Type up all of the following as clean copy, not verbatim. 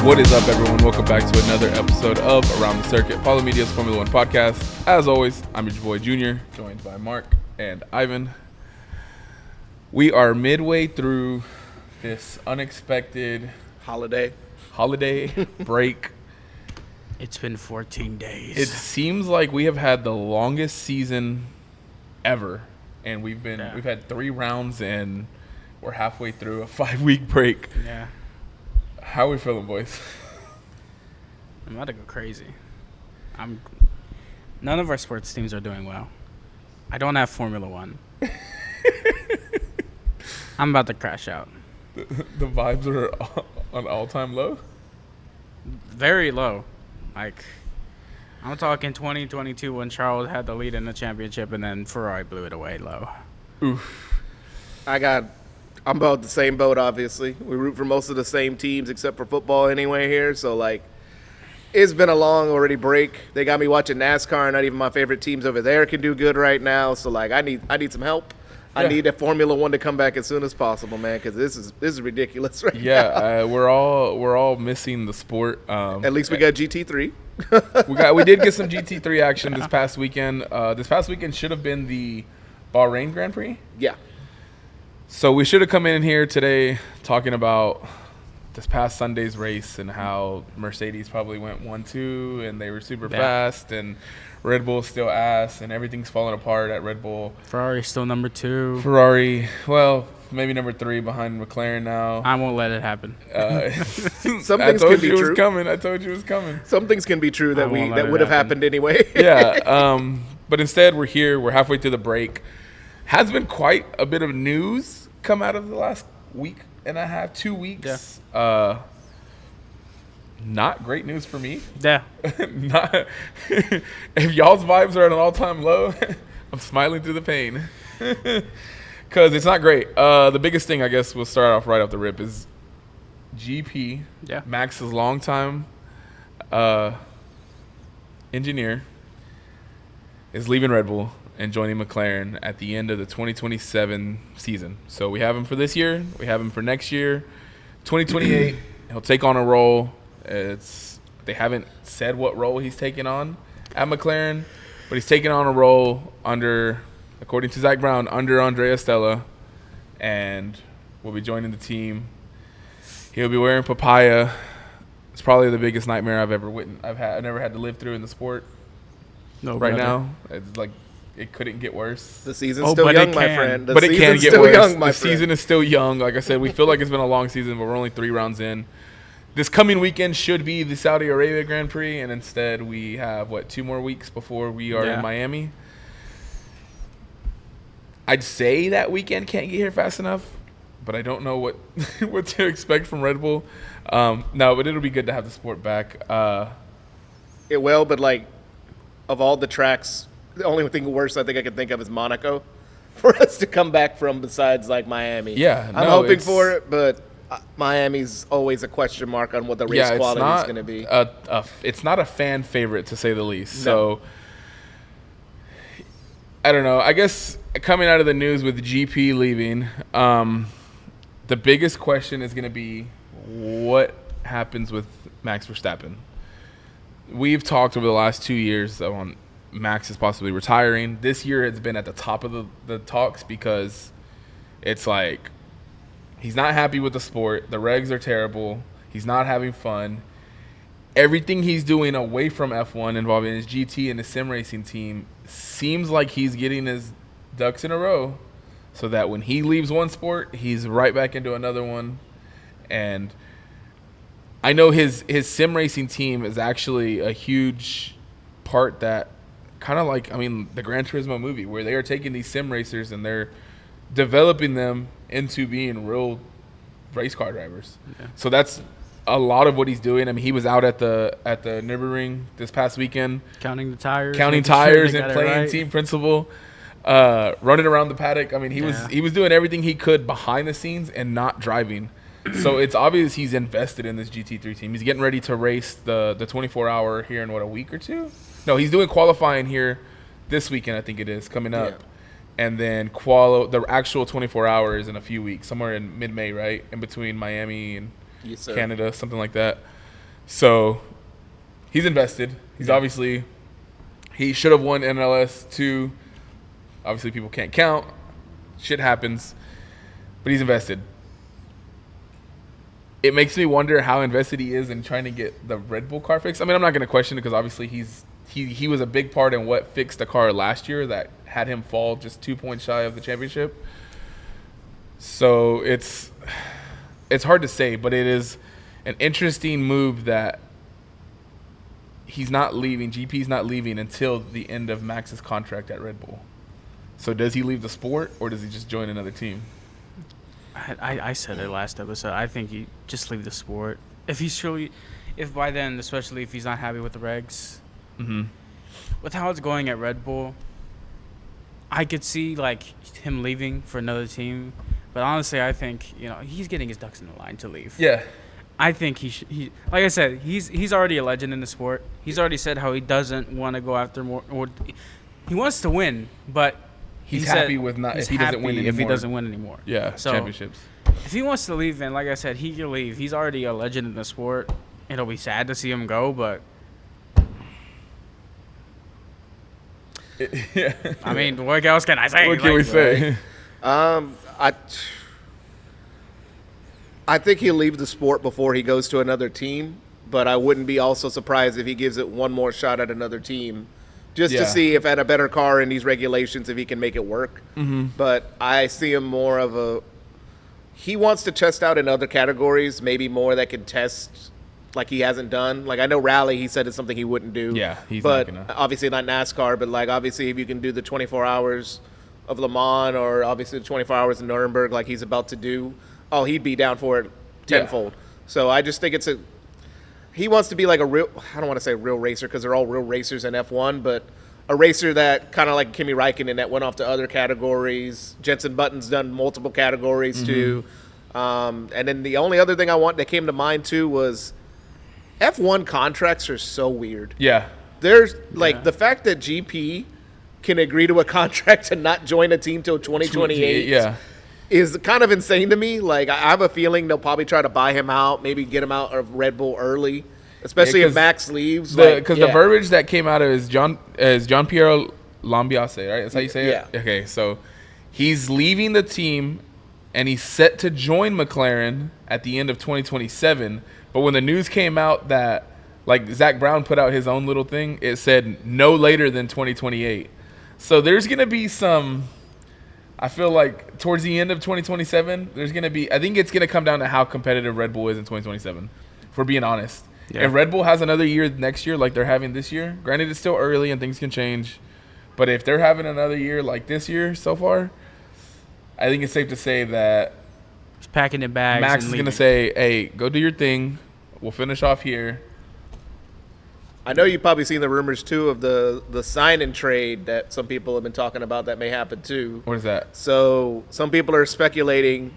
What is up, everyone? Welcome back to another episode of Around the Circuit, Paulo Media's Formula One podcast. As always, I'm your boy Junior, joined by Mark and Ivan. We are midway through this unexpected holiday break. It's been 14 days. It seems like we have had the longest season ever, and we've had 3 rounds, and we're halfway through a 5-week break. Yeah. How are we feeling, boys? I'm about to go crazy. None of our sports teams are doing well. I don't have Formula One. I'm about to crash out. The vibes are on all-time low? Very low. Like, I'm talking 2022 when Charles had the lead in the championship and then Ferrari blew it away low. Oof. I'm about the same boat, obviously. We root for most of the same teams except for football anyway here. So, like, it's been a long already break. They got me watching NASCAR. Not even my favorite teams over there can do good right now. So, like, I need some help. Yeah. I need a Formula One to come back as soon as possible, man, because this is ridiculous right now. Yeah, we're all missing the sport. At least we got GT3. we did get some GT3 action this past weekend. This past weekend should have been the Bahrain Grand Prix. Yeah. So we should have come in here today talking about this past Sunday's race and how Mercedes probably went 1-2 and they were super fast, and Red Bull's still ass and everything's falling apart at Red Bull. Ferrari's still number 2. Ferrari, well, maybe number 3 behind McLaren now. I won't let it happen. Some things can be true. I told you it was coming. Some things can be true that would have happened anyway. Yeah, but instead we're here. We're halfway through the break. Has been quite a bit of news come out of the last week and a half, 2 weeks. Yeah. Not great news for me. Yeah. If y'all's vibes are at an all-time low, I'm smiling through the pain. Because it's not great. The biggest thing, I guess, we'll start off right off the rip is GP. Yeah. Max's longtime engineer is leaving Red Bull and joining McLaren at the end of the 2027 season. So we have him for this year. We have him for next year. 2028, he'll take on a role. They haven't said what role he's taking on at McLaren, but he's taking on a role under, according to Zach Brown, under Andrea Stella, and will be joining the team. He'll be wearing papaya. It's probably the biggest nightmare I've ever witnessed. I've never had to live through in the sport. No, right brother. Now, it's like it couldn't get worse. The season's still young, my friend. But it can get worse. The season is still young. Like I said, we feel like it's been a long season, but we're only 3 rounds in. This coming weekend should be the Saudi Arabia Grand Prix, and instead we have, 2 more weeks before we are in Miami. I'd say that weekend can't get here fast enough, but I don't know what what to expect from Red Bull. No, but it'll be good to have the sport back. It will, but, like, of all the tracks, the only thing worse I think I can think of is Monaco for us to come back from, besides, like, Miami. Yeah, I'm hoping for it, but Miami's always a question mark on what the race quality is going to be. It's not a fan favorite, to say the least. No. So, I don't know. I guess coming out of the news with GP leaving, the biggest question is going to be what happens with Max Verstappen. We've talked over the last 2 years on Max is possibly retiring. This year it's been at the top of the talks because it's like he's not happy with the sport. The regs are terrible. He's not having fun. Everything he's doing away from F1 involving his GT and his sim racing team seems like he's getting his ducks in a row so that when he leaves one sport, he's right back into another one. And I know his sim racing team is actually a huge part that kind of like, the Gran Turismo movie where they are taking these sim racers and they're developing them into being real race car drivers. Yeah. So that's a lot of what he's doing. He was out at the Nürburgring this past weekend. Counting tires and playing team principal, running around the paddock. He was doing everything he could behind the scenes and not driving. So it's obvious he's invested in this GT3 team. He's getting ready to race the 24-hour here in, a week or 2? No, he's doing qualifying here this weekend, I think it is, coming up. Yeah. And then the actual 24 hours in a few weeks, somewhere in mid-May, right? In between Miami and Canada, something like that. So he's invested. He's obviously he should have won NLS 2. Obviously, people can't count. Shit happens, but he's invested. It makes me wonder how invested he is in trying to get the Red Bull car fixed. I mean, I'm not going to question it because obviously he was a big part in what fixed the car last year that had him fall just 2 points shy of the championship. So it's hard to say, but it is an interesting move that he's not leaving. GP's not leaving until the end of Max's contract at Red Bull. So does he leave the sport or does he just join another team? I said it last episode. I think you just leave the sport. If by then, especially if he's not happy with the regs, with how it's going at Red Bull, I could see like him leaving for another team. But honestly, I think he's getting his ducks in the line to leave. Yeah. I think he like I said, he's already a legend in the sport. He's already said how he doesn't want to go after more. Or he wants to win, but he's happy with not if he doesn't win anymore. If he doesn't win anymore. Yeah, so, championships. If he wants to leave, then like I said, he can leave. He's already a legend in the sport. It'll be sad to see him go, but yeah. I mean, what else can I say? What can we say? I think he'll leave the sport before he goes to another team, but I wouldn't be also surprised if he gives it one more shot at another team just to see if at a better car in these regulations if he can make it work. But I see him more of he wants to test out in other categories, maybe more that can test like he hasn't done. Like I know rally, he said it's something he wouldn't do. Yeah, he's but not gonna. Obviously not NASCAR, but like obviously if you can do the 24 hours of Le Mans or obviously the 24 hours in Nuremberg like he's about to do, he'd be down for it tenfold. Yeah. So I just think he wants to be like I don't want to say real racer because they're all real racers in F1, but a racer that kind of like Kimi Räikkönen that went off to other categories. Jensen Button's done multiple categories too. And then the only other thing that came to mind too was F1 contracts are so weird. Yeah. There's the fact that GP can agree to a contract to not join a team till 2028. Yeah. Is kind of insane to me. Like I have a feeling they'll probably try to buy him out, maybe get him out of Red Bull early, especially if Max leaves. Because the verbiage that came out of is Gianpiero Lambiase, right? That's how you say it? Yeah. Okay, so he's leaving the team and he's set to join McLaren at the end of 2027. But when the news came out that like Zach Brown put out his own little thing, it said no later than 2028. So there's going to be some... I feel like towards the end of 2027, I think it's going to come down to how competitive Red Bull is in 2027, if we're being honest. Yeah. If Red Bull has another year next year like they're having this year, granted it's still early and things can change, but if they're having another year like this year so far, I think it's safe to say that he's packing in bags. Max is going to say, hey, go do your thing. We'll finish off here. I know you've probably seen the rumors, too, of the sign-and trade that some people have been talking about that may happen, too. What is that? So some people are speculating,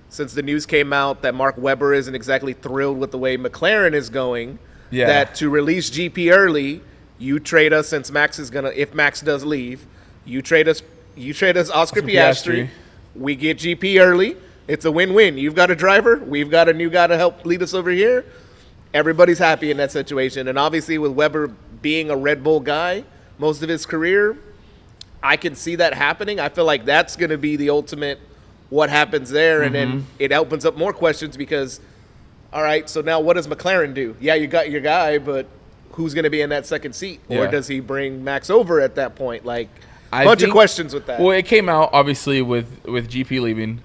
since the news came out that Mark Webber isn't exactly thrilled with the way McLaren is going, that to release GP early, you trade us, since Max is going to, if Max does leave, you trade us Oscar Piastri. We get GP early. It's a win-win. You've got a driver. We've got a new guy to help lead us over here. Everybody's happy in that situation. And obviously with Webber being a Red Bull guy most of his career, I can see that happening. I feel like that's going to be the ultimate what happens there. And then it opens up more questions because, all right, so now what does McLaren do? Yeah, you got your guy, but who's going to be in that second seat? Or does he bring Max over at that point? Like, a bunch of questions with that. Well, it came out, obviously, with GP leaving.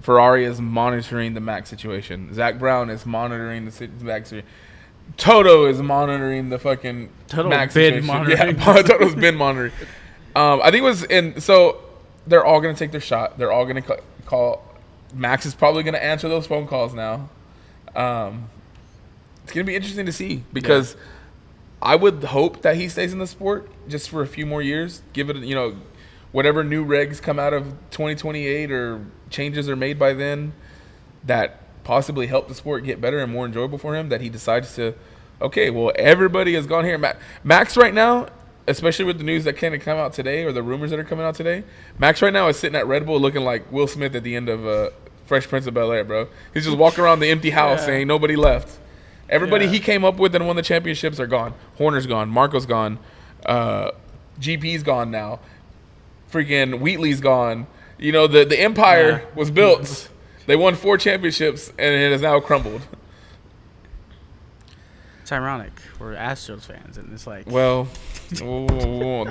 Ferrari is monitoring the Max situation. Zach Brown is monitoring the Max situation. Toto is monitoring the fucking Max situation. Yeah, Toto's been monitoring. I think it was so they're all going to take their shot. They're all going to call. Max is probably going to answer those phone calls now. It's going to be interesting to see because I would hope that he stays in the sport just for a few more years. Give it, whatever new regs come out of 2028 or changes are made by then that possibly help the sport get better and more enjoyable for him, that he decides to, okay, well, everybody has gone here. Max right now, especially with the news that kind of come out today or the rumors that are coming out today, Max right now is sitting at Red Bull looking like Will Smith at the end of Fresh Prince of Bel-Air, bro. He's just walking around the empty house saying nobody left. Everybody Yeah. he came up with and won the championships are gone. Horner's gone. Marco's gone. GP's gone now. Freaking Wheatley's gone. You know, the empire was built. They won 4 championships, and it has now crumbled. It's ironic. We're Astros fans, and it's like, Well, we'll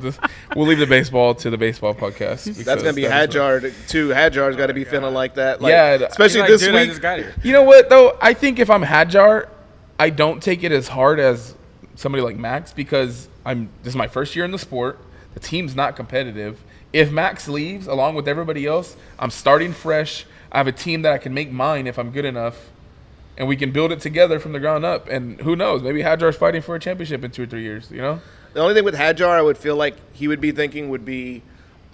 leave the baseball to the baseball podcast. That's gonna be Hadjar too. Hadjar's got to be feeling like that. Like, Yeah, especially like, this dude, I week. just got here. You know what, though? I think if I'm Hadjar, I don't take it as hard as somebody like Max because this is my first year in the sport. The team's not competitive. If Max leaves along with everybody else, I'm starting fresh. I have a team that I can make mine if I'm good enough, and we can build it together from the ground up. And who knows? Maybe Hadjar's fighting for a championship in 2 or 3 years, you know? The only thing with Hadjar, I would feel like he would be thinking would be,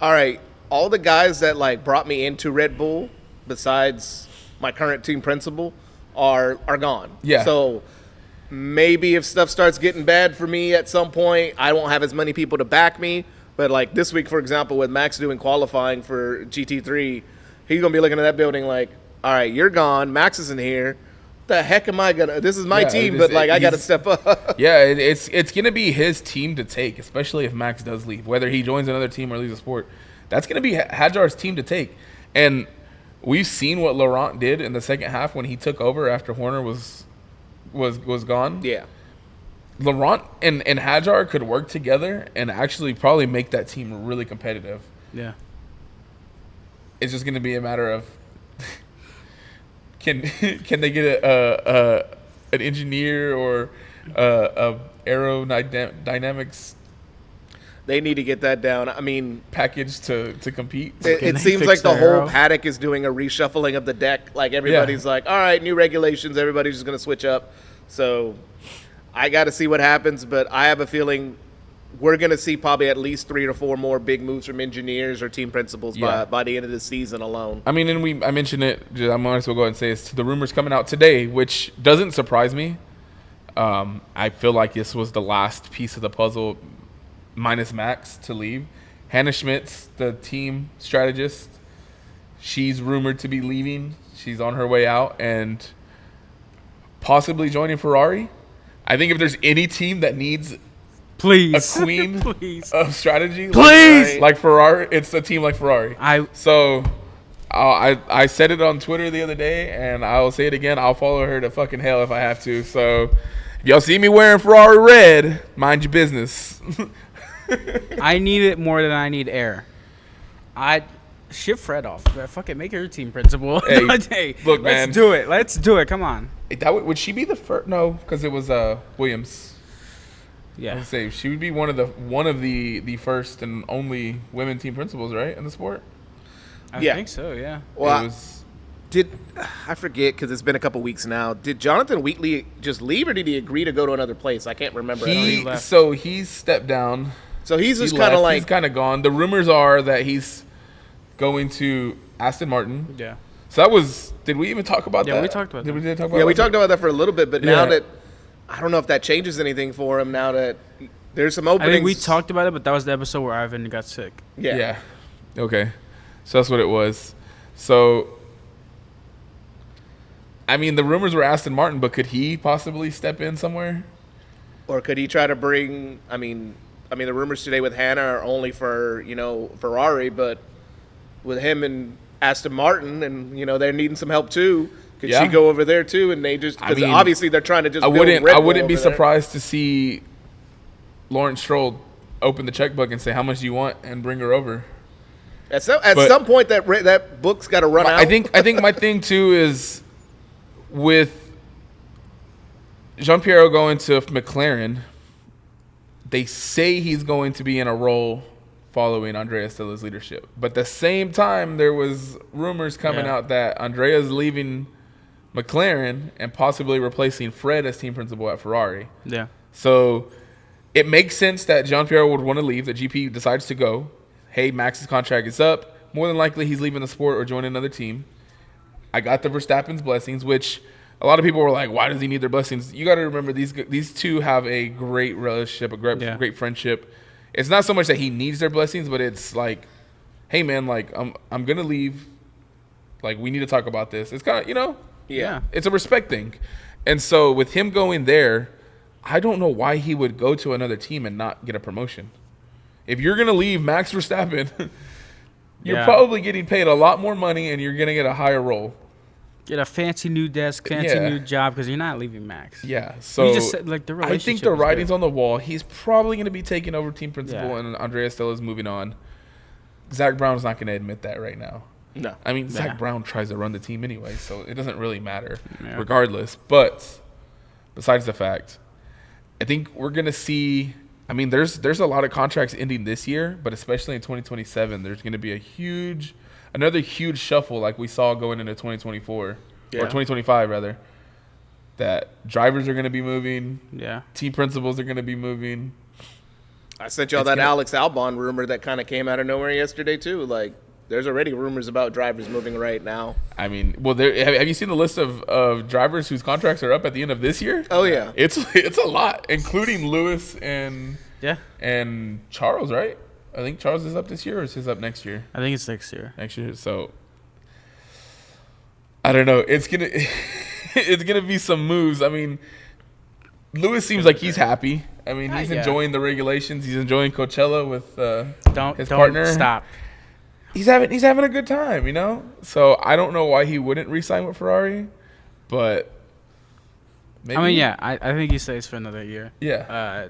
all right, all the guys that like brought me into Red Bull, besides my current team principal, are gone. Yeah. So maybe if stuff starts getting bad for me at some point, I won't have as many people to back me. But like this week, for example, with Max doing qualifying for GT3, he's gonna be looking at that building like, all right, you're gone. Max isn't here. The heck am I gonna? This is my team, but like I gotta step up. Yeah, it's gonna be his team to take, especially if Max does leave. Whether he joins another team or leaves the sport, that's gonna be Hadjar's team to take. And we've seen what Laurent did in the second half when he took over after Horner was gone. Yeah. Laurent and Hadjar could work together and actually probably make that team really competitive. Yeah. It's just gonna be a matter of can they get an engineer or a aerodynamics They need to get that down. I mean, package to compete. it they seems fix like the the whole arrow? paddock is doing a reshuffling of the deck. Like everybody's like, all right, new regulations. Everybody's just going to switch up. So I got to see what happens, but I have a feeling we're going to see probably at least 3 or 4 more big moves from engineers or team principals by the end of the season alone. I mean, and I mentioned it. I might as well go ahead and say it's the rumors coming out today, which doesn't surprise me. I feel like this was the last piece of the puzzle, minus Max, to leave. Hannah Schmitz, the team strategist, she's rumored to be leaving. She's on her way out and possibly joining Ferrari. I think if there's any team that needs Please. a queen Please. of strategy, Please. like Ferrari, it's a team like Ferrari. So I said it on Twitter the other day, and I'll say it again. I'll follow her to fucking hell if I have to. So if y'all see me wearing Ferrari red, mind your business. I need it more than I need air. I ship Fred off. Fuck it, make her team principal. Hey, look, man. Let's do it. Let's do it. Come on. Would she be the first? No, because it was Williams. I Yeah. would say she would be one of the first and only women team principals, right, in the sport. I Yeah. think so, yeah. Well, It was, I forget because it's been a couple weeks now. Did Jonathan Wheatley just leave, or did he agree to go to another place? I can't remember. he left. so he's stepped down. So he's just He kind of left. like He's kind of gone. The rumors are that he's going to Aston Martin. Yeah. So that was. Did we even talk about that? Yeah, we talked about Did that. we talk about Yeah, we that? talked about that for a little bit, but now Yeah. that I don't know if that changes anything for him. Now that there's some I openings. think we talked about it, but that was the episode where Ivan got sick. Yeah. Okay. So that's what it was. So, I mean, the rumors were Aston Martin, but could he possibly step in somewhere? Or could he try to bring? I mean, the rumors today with Hannah are only for Ferrari, but with him and Aston Martin, and they're needing some help too. Could Yeah. she go over there too? And they just because obviously they're trying to just. I build wouldn't. Red I Bull wouldn't be over there. surprised to see Lawrence Stroll open the checkbook and say, "How much do you want?" and bring her over. At But- some point that book's got to run out. I think my thing too is with Gianpiero going to McLaren. They say he's going to be in a role following Andrea Stella's leadership, but at the same time, there was rumors coming out that Andrea's leaving McLaren and possibly replacing Fred as team principal at Ferrari. Yeah. So it makes sense that Gianpiero would want to leave. The GP decides to go. Hey, Max's contract is up. More than likely, he's leaving the sport or joining another team. I got the Verstappen's blessings, which a lot of people were like, "Why does he need their blessings?" You got to remember these two have a great relationship, a great friendship. It's not so much that he needs their blessings, but it's like, "Hey, man, like I'm gonna leave. Like we need to talk about this." It's kind of Yeah. it's a respect thing. And so with him going there, I don't know why he would go to another team and not get a promotion. If you're going to leave Max Verstappen, you're probably getting paid a lot more money and you're going to get a higher role. Get a fancy new desk, fancy new job, because you're not leaving Max. Yeah, so just said, like, the I think the writing's on the wall. He's probably going to be taking over team principal, and Andrea Stella's moving on. Zach Brown's not going to admit that right now. No. I mean, Zach Brown tries to run the team anyway, so it doesn't really matter regardless. But besides the fact, I think we're going to see – I mean, there's a lot of contracts ending this year, but especially in 2027, there's going to be another huge shuffle like we saw going into 2024 or 2025 rather. That drivers are going to be moving. Yeah. Team principals are going to be moving. I sent y'all that Alex Albon rumor that kind of came out of nowhere yesterday too. Like, there's already rumors about drivers moving right now. I mean, well, have you seen the list of drivers whose contracts are up at the end of this year? Oh yeah, it's a lot, including Lewis and Charles, right? I think Charles is up this year, or is his up next year? I think it's next year. Next year, so I don't know. It's gonna be some moves. I mean, Lewis seems like he's happy. I mean, he's enjoying the regulations. He's enjoying Coachella with his partner. Don't stop. He's having a good time, you know. So I don't know why he wouldn't re-sign with Ferrari, but maybe. I mean, I think he stays for another year. Yeah.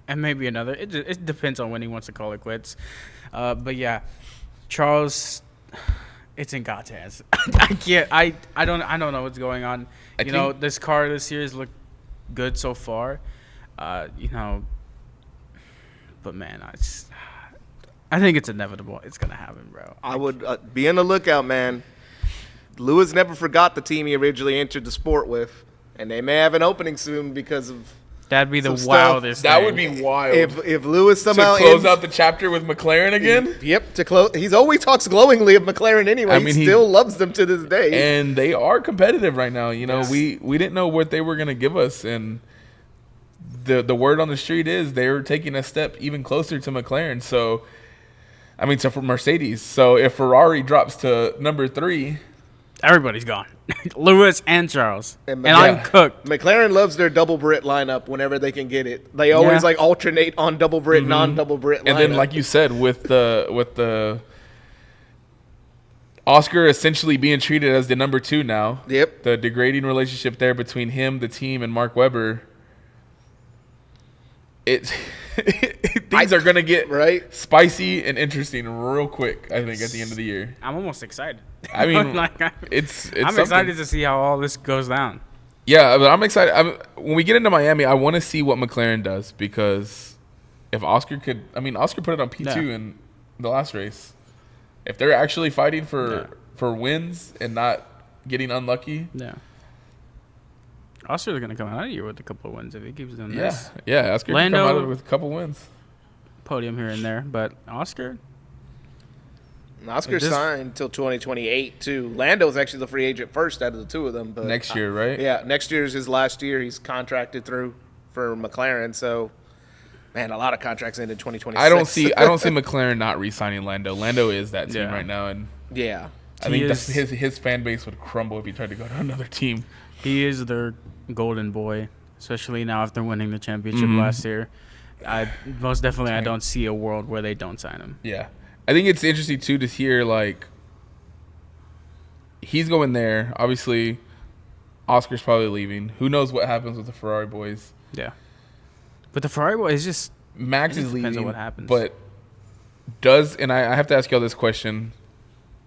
And maybe another. It depends on when he wants to call it quits. But yeah, Charles, it's in God's hands. I can't. I don't know what's going on. You know, this car this year has looked good so far. You know, but man, I think it's inevitable. It's gonna happen, bro. I would be on the lookout, man. Lewis never forgot the team he originally entered the sport with, and they may have an opening soon because of. That'd be the wildest. That thing. would be wild. If Lewis somehow to close out the chapter with McLaren again. Yep, to close. He's always talks glowingly of McLaren anyway. I mean, he still loves them to this day. And they are competitive right now. You know, we didn't know what they were gonna give us, and the word on the street is they're taking a step even closer to McLaren. So, I mean, for Mercedes. So if Ferrari drops to number 3. Everybody's gone. Lewis and Charles. And I'm cooked. McLaren loves their double Brit lineup whenever they can get it. They always alternate on double Brit, non-double Brit lineup. And then, like you said, with the Oscar essentially being treated as the number 2 now. Yep. The degrading relationship there between him, the team, and Mark Webber. Things are going to get spicy and interesting real quick, I think, at the end of the year. I'm almost excited. I mean, I'm excited to see how all this goes down. Yeah, but I'm excited. When we get into Miami, I want to see what McLaren does, because if Oscar could – I mean, Oscar put it on P2 in the last race. If they're actually fighting for wins and not getting unlucky. Yeah. Oscar's going to come out of here with a couple of wins if he keeps doing this. Yeah, Oscar can come out with a couple wins. Podium here and there, but Oscar signed until 2028 too. Lando's actually the free agent first out of the two of them. But next year, right? Yeah, next year is his last year. He's contracted through for McLaren. So, man, a lot of contracts end in 2026. I don't see McLaren not re-signing Lando. Lando is that team right now, and I think his fan base would crumble if he tried to go to another team. He is their golden boy, especially now after winning the championship last year. I don't see a world where they don't sign him. Yeah. I think it's interesting, too, to hear, like, he's going there. Obviously, Oscar's probably leaving. Who knows what happens with the Ferrari boys. Yeah. But the Ferrari boys just – Max is leaving. Depends on what happens. But and I have to ask y'all this question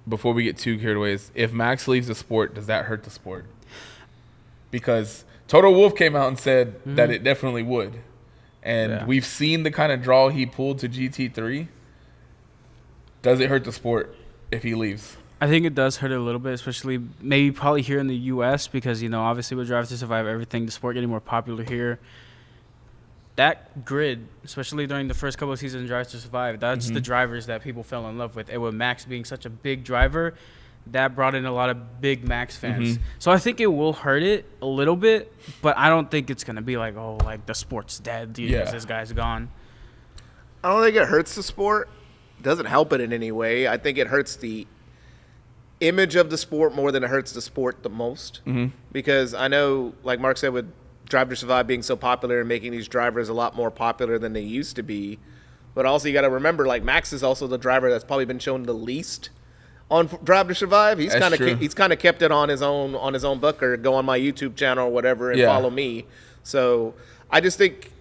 before we get too carried away, is if Max leaves the sport, does that hurt the sport? Because Toto Wolff came out and said that it definitely would. And we've seen the kind of draw he pulled to GT3. Does it hurt the sport if he leaves? I think it does hurt it a little bit, especially probably here in the U.S. because, you know, obviously with Drive to Survive, everything, the sport getting more popular here. That grid, especially during the first couple of seasons of Drive to Survive, that's the drivers that people fell in love with. And with Max being such a big driver, that brought in a lot of big Max fans. So I think it will hurt it a little bit, but I don't think it's going to be like, the sport's dead because this guy's gone. I don't think it hurts the sport. It doesn't help it in any way. I think it hurts the image of the sport more than it hurts the sport the most. Mm-hmm. Because I know, like Mark said, with Drive to Survive being so popular and making these drivers a lot more popular than they used to be. But also you got to remember, like Max is also the driver that's probably been shown the least on Drive to Survive. He's kind of kept it on his own book, or go on my YouTube channel or whatever and follow me. So I just think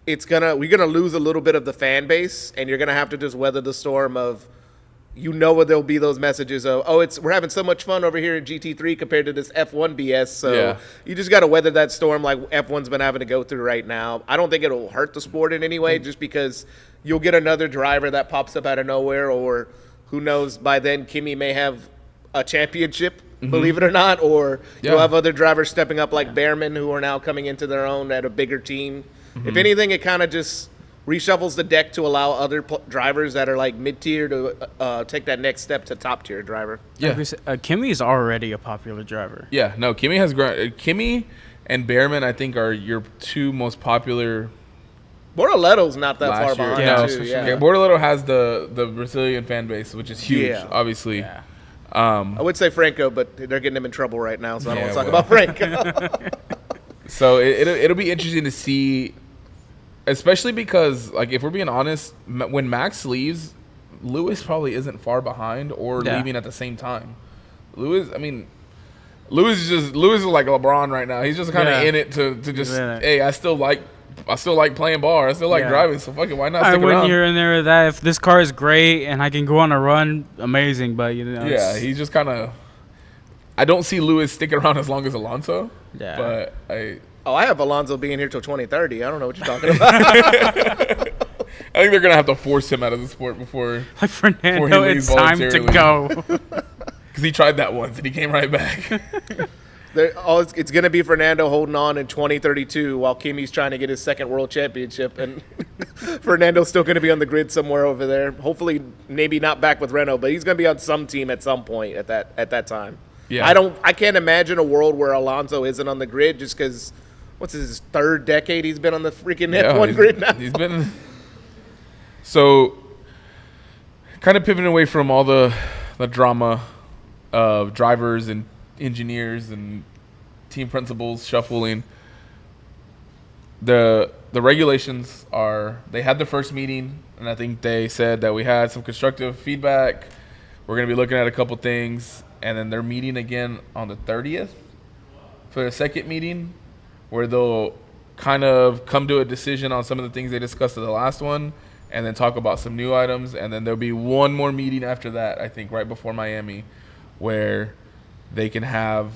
we're gonna lose a little bit of the fan base, and you're gonna have to just weather the storm of, there'll be those messages of, we're having so much fun over here in GT3 compared to this F1 BS. So you just got to weather that storm like F1's been having to go through right now. I don't think it'll hurt the sport in any way, just because you'll get another driver that pops up out of nowhere, or who knows, by then Kimi may have a championship, believe it or not, or you'll have other drivers stepping up like Behrman, who are now coming into their own at a bigger team. If anything, it kind of just reshuffles the deck to allow other drivers that are like mid-tier to take that next step to top-tier driver. Yeah, Kimi is already a popular driver. Yeah, no, Kimi has grown. Kimi and Behrman, I think, are your two most popular. Bortoletto's not that far behind. Yeah, Bortoletto has the Brazilian fan base, which is huge, obviously. Yeah. I would say Franco, but they're getting him in trouble right now, so I don't want to talk about Franco. So it'll be interesting to see. Especially because, like, if we're being honest, when Max leaves, Lewis probably isn't far behind or leaving at the same time. Lewis is like LeBron right now. He's just kind of in it to just, hey, I still like playing ball. I still like driving. So fuck it, why not stick around? When you're in there, that if this car is great and I can go on a run, amazing. But he's just kind of. I don't see Lewis sticking around as long as Alonso. Yeah, but I have Alonso being here till 2030. I don't know what you're talking about. I think they're gonna have to force him out of the sport before. Like Fernando, it's time to go. Because he tried that once and he came right back. It's gonna be Fernando holding on in 2032 while Kimi's trying to get his second world championship, and Fernando's still gonna be on the grid somewhere over there. Hopefully, maybe not back with Renault, but he's gonna be on some team at some point at that time. Yeah. I can't imagine a world where Alonso isn't on the grid, just because. What's his third decade he's been on the freaking F1 grid now? He's been so kind of pivoting away from all the drama of drivers and engineers and team principals shuffling. The regulations they had the first meeting, and I think they said that we had some constructive feedback. We're going to be looking at a couple things, and then they're meeting again on the 30th for the second meeting, where they'll kind of come to a decision on some of the things they discussed in the last one, and then talk about some new items. And then there'll be one more meeting after that, I think, right before Miami, where they can have,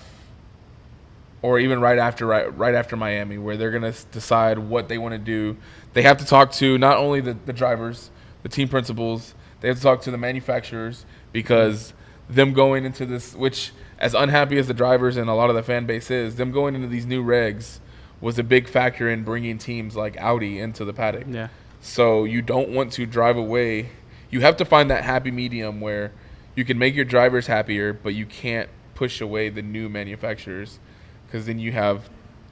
or even right after Miami, where they're going to decide what they want to do. They have to talk to not only the drivers, the team principals, they have to talk to the manufacturers, because them going into this, which as unhappy as the drivers and a lot of the fan base is, them going into these new regs was a big factor in bringing teams like Audi into the paddock. Yeah. So you don't want to drive away. You have to find that happy medium where you can make your drivers happier, but you can't push away the new manufacturers, because then you have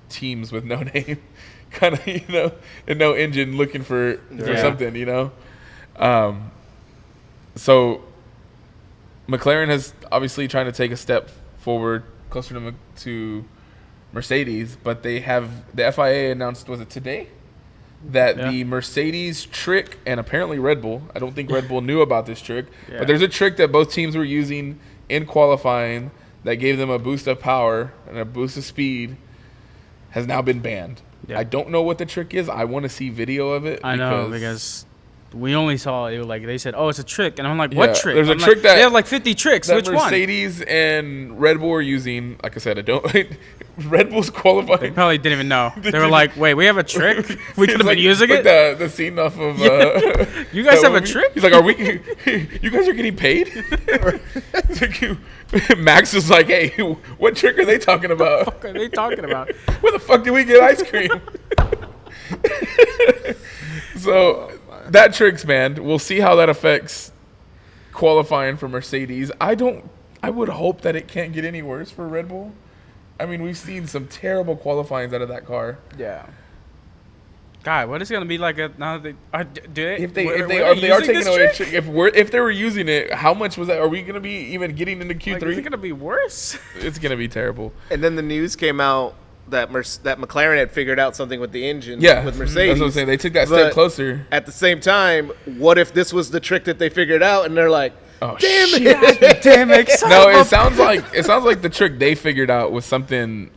teams with no name, kind of, and no engine looking for something, So McLaren has obviously trying to take a step forward closer to Mercedes, but they have the FIA announced, was it today, that the Mercedes trick, and apparently Red Bull, I don't think Red Bull knew about this trick, but there's a trick that both teams were using in qualifying that gave them a boost of power and a boost of speed, has now been banned. I don't know what the trick is. I want to see video of it. I know, because we only saw it, like they said, it's a trick, and I'm like, what trick? There's a trick that they have like 50 tricks. Which Mercedes and Red Bull are using. Like I said, I don't. Red Bull's qualifying. They probably didn't even know. They were like, wait, we have a trick. We could have been using it. The scene off of. You guys have a trick? He's like, are we? You guys are getting paid? Max is like, hey, what trick are they talking about? What the fuck are they talking about? Where the fuck did we get ice cream? So. That trick's banned. We'll see how that affects qualifying for Mercedes. I would hope that it can't get any worse for Red Bull. I mean, we've seen some terrible qualifyings out of that car. Yeah. God, what is it gonna be like? Now they If they are taking away, if they were using it, how much was that? Are we gonna be even getting into Q3? Like, is it gonna be worse? It's gonna be terrible. And then the news came out that that McLaren had figured out something with the engine. Yeah, with Mercedes. That's what I'm saying. They took that But step closer. At the same time, what if this was the trick that they figured out, and they're like, Oh, "Damn shit. it, Damn it! No, it sounds like the trick they figured out was something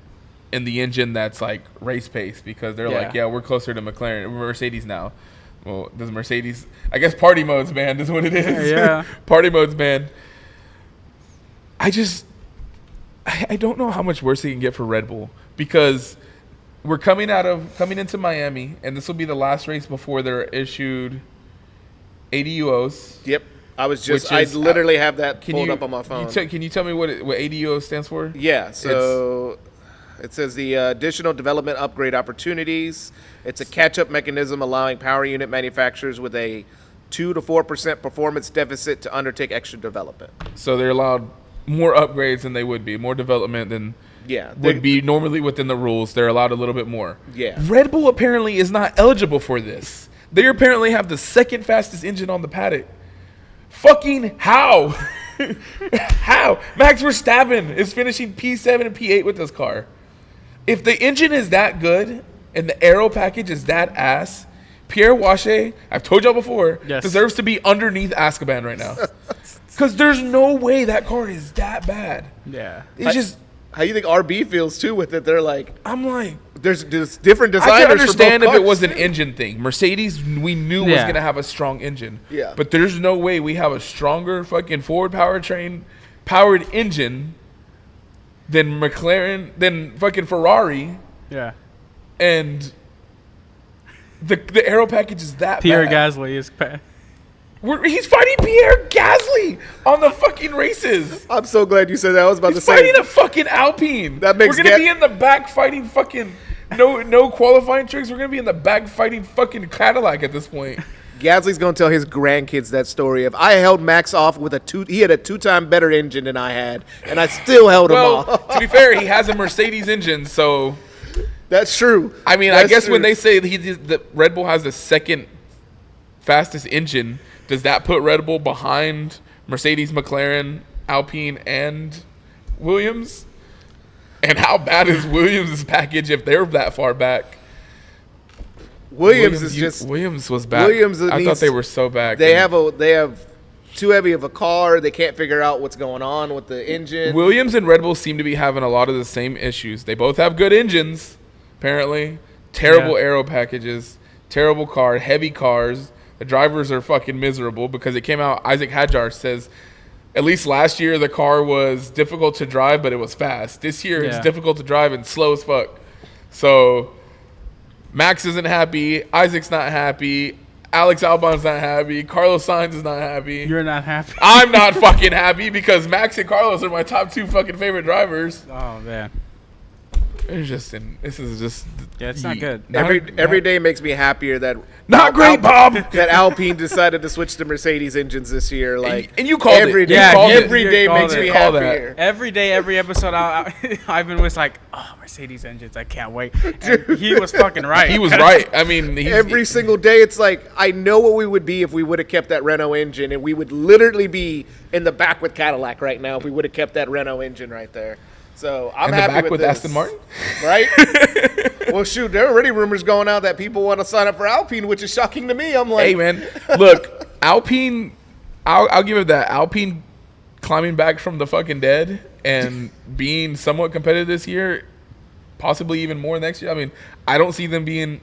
in the engine that's like race pace, because they're like, yeah, we're closer to Mercedes now. Well, does Mercedes? I guess party mode's banned is what it is. Yeah. Party mode's banned. I don't know how much worse it can get for Red Bull, because we're coming into Miami, and this will be the last race before they're issued ADUOs. Yep. I literally have that pulled up on my phone. Can you tell me what ADUO stands for? Yeah, so it says the additional development upgrade opportunities. It's a catch-up mechanism allowing power unit manufacturers with a 2 to 4% performance deficit to undertake extra development. So they're allowed more upgrades than they would be, more development than would be normally within the rules. They're allowed a little bit more. Yeah. Red Bull apparently is not eligible for this. They apparently have the second fastest engine on the paddock. Fucking how? How? Max Verstappen is finishing P7 and P8 with this car. If the engine is that good and the aero package is that ass, Pierre Wache, I've told y'all before, deserves to be underneath Azkaban right now. Because there's no way that car is that bad. Yeah. It's just... How you think RB feels, too, with it? They're like... I'm like... There's different designers. I can understand for both if it cars. was an engine thing. Mercedes, we knew was going to have a strong engine. Yeah. But there's no way we have a stronger fucking forward powertrain powered engine than McLaren, than fucking Ferrari. Yeah. And the aero package is that Pierre bad. Gasly is... He's fighting Pierre Gasly on the fucking races. I'm so glad you said that. I was about He's to say... fighting a fucking Alpine. That makes We're going to be in the back fighting fucking... No qualifying tricks. We're going to be in the back fighting fucking Cadillac at this point. Gasly's going to tell his grandkids that story of, I held Max off with he had a 2-time better engine than I had, and I still held him off. To be fair, he has a Mercedes engine, so... That's true. I mean, I guess when they say that Red Bull has the second fastest engine, does that put Red Bull behind Mercedes, McLaren, Alpine, and Williams? And how bad is Williams' package if they're that far back? Williams was bad. I thought they were so bad. They have too heavy of a car. They can't figure out what's going on with the engine. Williams and Red Bull seem to be having a lot of the same issues. They both have good engines, apparently. Terrible aero packages, terrible car, heavy cars. The drivers are fucking miserable because it came out. Isaac Hadjar says, at least last year the car was difficult to drive, but it was fast. This year it's difficult to drive and slow as fuck. So Max isn't happy. Isaac's not happy. Alex Albon's not happy. Carlos Sainz is not happy. You're not happy. I'm not fucking happy because Max and Carlos are my top 2 fucking favorite drivers. Oh, man. This is just... Yeah, it's not good. Every day makes me happier that... Not great, Bob! That Alpine decided to switch to Mercedes engines this year. Like, and you called every it. Day, Yeah, every day makes me happier. Every day, every episode, Ivan was like, oh, Mercedes engines, I can't wait. And he was fucking right. He was right. I mean... Every single day, it's like, I know what we would be if we would have kept that Renault engine, and we would literally be in the back with Cadillac right now if we would have kept that Renault engine right there. So I'm happy with this. Aston Martin, right? Well, shoot, there are already rumors going out that people want to sign up for Alpine, which is shocking to me. I'm like, hey man, look, Alpine. I'll give it that. Alpine climbing back from the fucking dead and being somewhat competitive this year, possibly even more next year. I mean, I don't see them being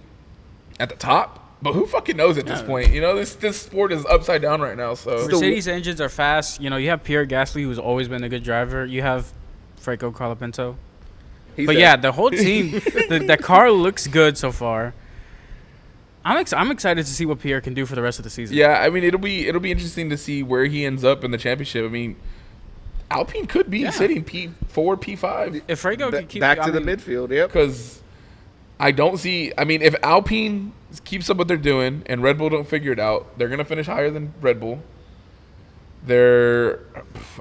at the top, but who fucking knows at this point? You know, this sport is upside down right now. So Mercedes engines are fast. You know, you have Pierre Gasly, who's always been a good driver. You have Franco Colapinto. The whole team, the car looks good so far. I'm excited to see what Pierre can do for the rest of the season. Yeah, I mean it'll be interesting to see where he ends up in the championship. I mean, Alpine could be sitting P4, P5 if Franco can keep back to the midfield. Yep. Because I don't see. I mean, if Alpine keeps up what they're doing and Red Bull don't figure it out, they're gonna finish higher than Red Bull.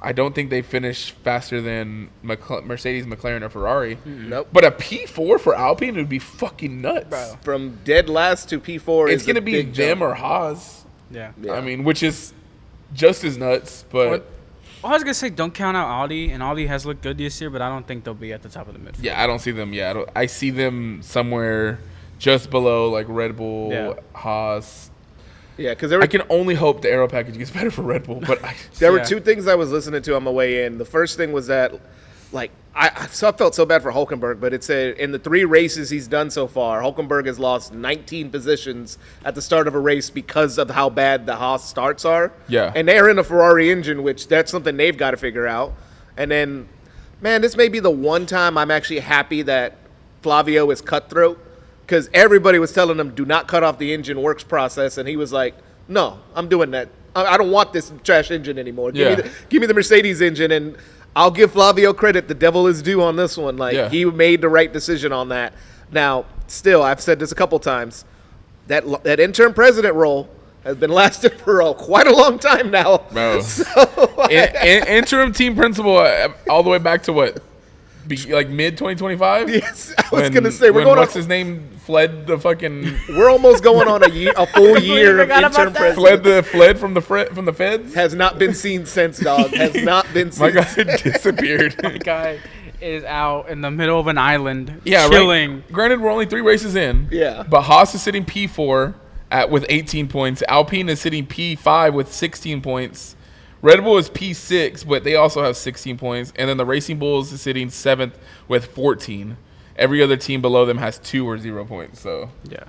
I don't think they finish faster than Mercedes, McLaren, or Ferrari. Nope. But a P4 for Alpine would be fucking nuts. Bro. From dead last to P4 It's is going to a be big them jump. or Haas. Yeah. Yeah. I mean, which is just as nuts. But I was gonna say don't count out Audi, and Audi has looked good this year, but I don't think they'll be at the top of the midfield. yeah, I don't see them. Yeah, I see them somewhere just below like Red Bull, Yeah. Yeah, Haas. because I can only hope the aero package gets better for Red Bull. But there were Yeah. two things I was listening to on my way in. The first thing was that, like, I felt so bad for Hulkenberg, but it said in the 3 races he's done so far, Hulkenberg has lost 19 positions at the start of a race because of how bad the Haas starts are. Yeah. And they're in a Ferrari engine, which that's something they've got to figure out. And then, man, this may be the one time I'm actually happy that Flavio is cutthroat, because everybody was telling him, do not cut off the engine works process, and he was like, no, I'm doing that. I don't want this trash engine anymore. Yeah. Give me the Mercedes engine, and I'll give Flavio credit. The devil is due on this one. Like, Yeah. he made the right decision on that. Now, still, I've said this a couple times, that interim president role has been lasting for quite a long time now. Bro. So, interim team principal all the way back to what? Like mid 2025? yes, I was going to say, we're going what's on, his name fled the fucking we're almost going on a full year of forgot about interim that. president. fled from the feds. Has not been seen since, dog. Has not been My seen guy since. disappeared. The guy is out in the middle of an island, Yeah, chilling. right. Granted, we're only 3 races in. Yeah. But Haas is sitting P4 with 18 points. Alpine is sitting P5 with 16 points. Red Bull is P6, but they also have 16 points. And then the Racing Bulls is sitting 7th with 14. Every other team below them has 2 or 0 points. So Yeah.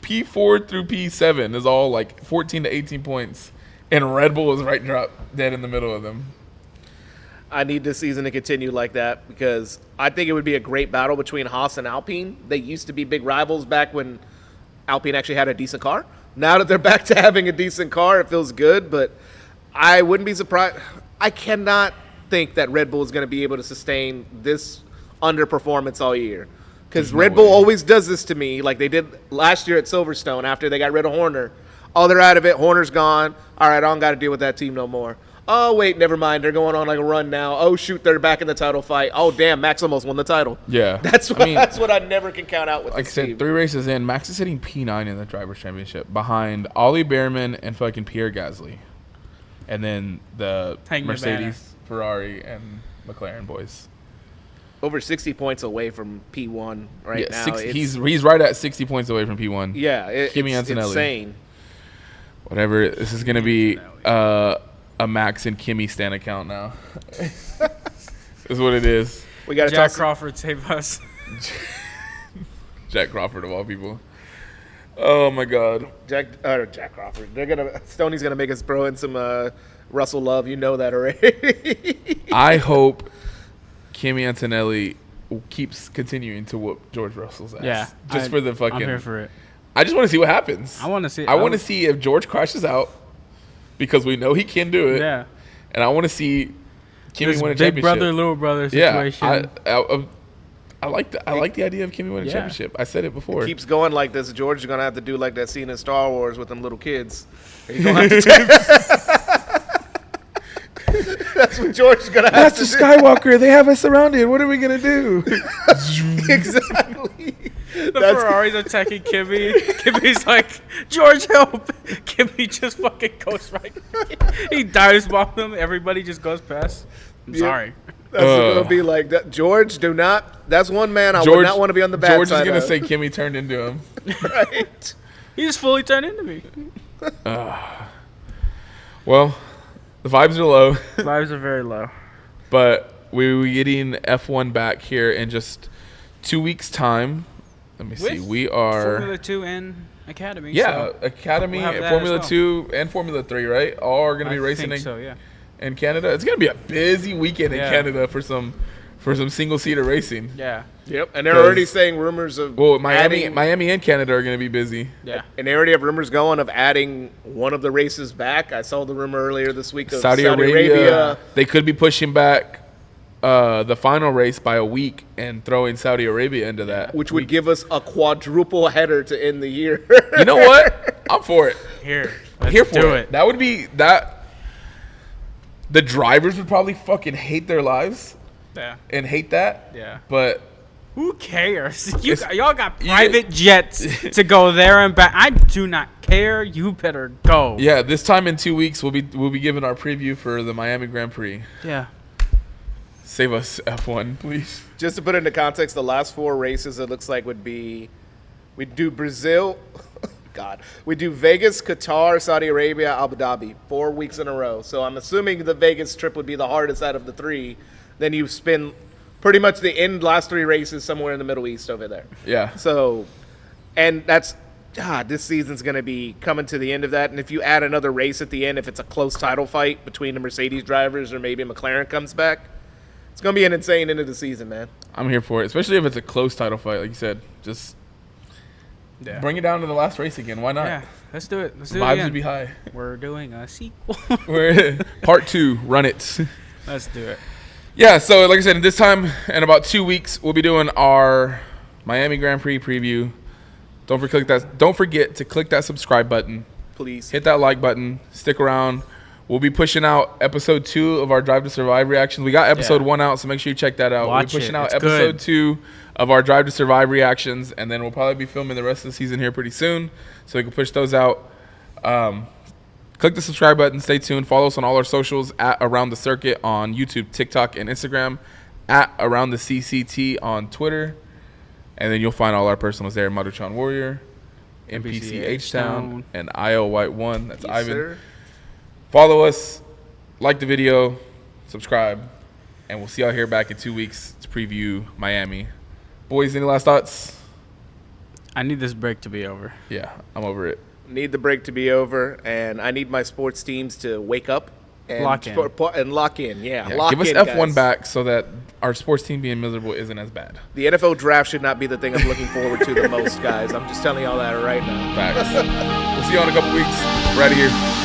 P4 through P7 is all like 14 to 18 points. And Red Bull is right drop dead in the middle of them. I need this season to continue like that, because I think it would be a great battle between Haas and Alpine. They used to be big rivals back when Alpine actually had a decent car. Now that they're back to having a decent car, it feels good, but I wouldn't be surprised. I cannot think that Red Bull is going to be able to sustain this underperformance all year, because Red Bull way. always does this to me, like they did last year at Silverstone after they got rid of Horner. Oh, they're out of it. Horner's gone. All right, I don't got to deal with that team no more. Oh, wait, never mind. They're going on like a run now. Oh, shoot, they're back in the title fight. Oh, damn, Max almost won the title. Yeah. That's what I never can count out with Like I this said, team. 3 races in, Max is hitting P9 in the Drivers' Championship behind Ollie Behrman and fucking Pierre Gasly. And then the Hang your Mercedes, Ferrari, and McLaren boys. Over 60 points away from P1 right Yeah, now. he's right at 60 points away from P1. Kimi It's Antonelli. Insane. Whatever. This is going to be a Max and Kimi Stan account now. Is what it is. We got to Jack talk. Crawford save us. Jack Crawford of all people. Oh my God. Jack Crawford. Stoney's gonna make us throw in some Russell Love. You know that already. I hope Kimi Antonelli keeps continuing to whoop George Russell's ass. Yeah. Just for the fucking. I'm here for it. I just want to see what happens. I want to see. I want to see if George crashes out, because we know he can do it. Yeah. And I want to see Kimi This win a big championship. brother, little brother situation. Yeah. I like the idea of Kimi winning a Yeah. championship. I said it before. Keeps going like this. George is gonna have to do like that scene in Star Wars with them little kids. He's gonna have to That's what George is gonna have Master to do. Skywalker, they have us surrounded. What are we gonna do? Exactly. The That's- Ferrari's attacking Kimmy. Kimmy's like, George, help! Kimmy just fucking goes right. He dives bomb them. Everybody just goes past. I'm Yeah. sorry. That's gonna be like that. George, do not. That's one man I would not want to be on the bad George side is gonna of. say Kimi turned into him. Right. He just fully turned into me. Well, the vibes are low, Lives are very low. but we're getting F1 back here in just 2 weeks' time. Let me see. With We are Formula 2 and Academy. yeah, so Academy, we'll have that Formula as well. 2, and Formula 3, right? All are gonna be I racing think so, yeah. in Canada. It's gonna be a busy weekend in Yeah. Canada for some single seater racing. Yeah. Yep. And they're 'Cause- already saying rumors of Well, Miami adding, and Canada are gonna be busy. Yeah. and they already have rumors going of adding one of the races back. I saw the rumor earlier this week of Saudi Arabia, they could be pushing back the final race by a week and throwing Saudi Arabia into that. which would give us a quadruple header to end the year. You know what? I'm for it. Here. Let's Here for do it. That would be that. The drivers would probably fucking hate their lives Yeah. and hate that. Yeah. But Who cares? Y'all got private jets to go there and back. I do not care. You better go. yeah, this time in 2 weeks we'll be giving our preview for the Miami Grand Prix. Yeah. Save us F1, please. Just to put into context, the last 4 races it looks like would be, we'd do Brazil, God, we do Vegas, Qatar, Saudi Arabia, Abu Dhabi, 4 weeks in a row. So I'm assuming the Vegas trip would be the hardest out of the 3. Then you spend pretty much the last 3 races somewhere in the Middle East over there. Yeah. So, and that's, this season's going to be coming to the end of that. And if you add another race at the end, if it's a close title fight between the Mercedes drivers or maybe McLaren comes back, it's going to be an insane end of the season, man. I'm here for it, especially if it's a close title fight, like you said. Just bring it down to the last race again. Why not? Yeah. Let's do it. Let's do it Vibes again. would be high. We're doing a sequel. We're part 2. Run it. Let's do it. Yeah, so like I said, this time in about 2 weeks, we'll be doing our Miami Grand Prix preview. Don't forget to click that subscribe button. Please. Hit that like button. Stick around. We'll be pushing out episode 2 of our Drive to Survive reactions. We got episode 1 out, so make sure you check that out. Watch we'll be pushing it. out It's episode good. 2 of our Drive to Survive reactions, and then we'll probably be filming the rest of the season here pretty soon, so we can push those out. Click the subscribe button. Stay tuned. Follow us on all our socials at Around the Circuit on YouTube, TikTok, and Instagram, at Around the CCT on Twitter, and then you'll find all our personals there: Maruchan Warrior, MPC H-Town, and IO White 1. That's Yes, Ivan. sir. Follow us, like the video, subscribe, and we'll see y'all here back in 2 weeks to preview Miami. Boys, any last thoughts? I need this break to be over. Yeah, I'm over it. Need the break to be over, and I need my sports teams to wake up and Lock in. Lock in. Yeah, Yeah, lock give us in, F1 guys. back so that our sports team being miserable isn't as bad. The NFL draft should not be the thing I'm looking forward to the most, guys. I'm just telling y'all that right now. Facts. We'll see you all in a couple weeks. We're out of here.